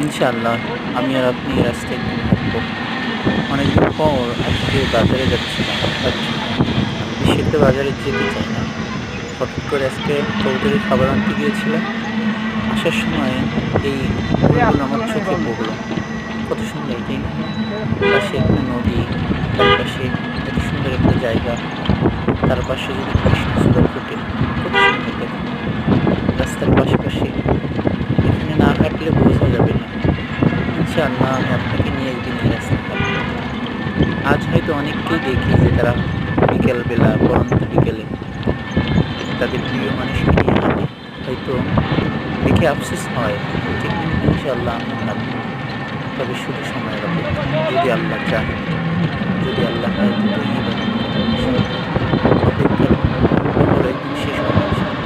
ইনশাআল্লাহ আমি আর আপনি এই রাস্তায় একদিন হাঁটবো। অনেকদিন পর আজকে বাজারে যাচ্ছিলাম, ভাবছি আমি বেশি বাজারে যেতে চাই না। হঠাৎ করে আজকে কবুতরের খাবার আনতে গিয়েছিলাম। আসার সময় এই ফুলগুলো আমার চোখে পড়লো। কত সুন্দর, তাই না? পাশে একটা নদী, তার পাশে এত সুন্দর একটা জায়গা, তার পাশে যদি কৃষ্ণচূড়া ফোটে, কত সুন্দর দেখুন। রাস্তার পাশে এখানে না হাঁটলে বোঝা যাবে না। ইনশাআল্লাহ আমি আপনাকে নিয়ে একদিন এই রাস্তায় হাঁটবো। আজ হয়তো অনেককেই দেখি যে তারা বিকেলবেলা, পড়ন্ত বিকেলে তাদের প্রিয় মানুষকে নিয়ে হাঁটে। হয়তো দেখে আফসোস হয়, যে কিন্তু ইনশাআল্লাহ আমি হাঁটবো। তবে শুধু সময়ের অপেক্ষা, যদি আল্লাহ চাহেন, যদি আল্লাহ হায়াতে তৈয়বা দান করেন ইনশাআল্লাহ। অপেক্ষার প্রহর একদিন শেষ হবে ইনশাআল্লাহ।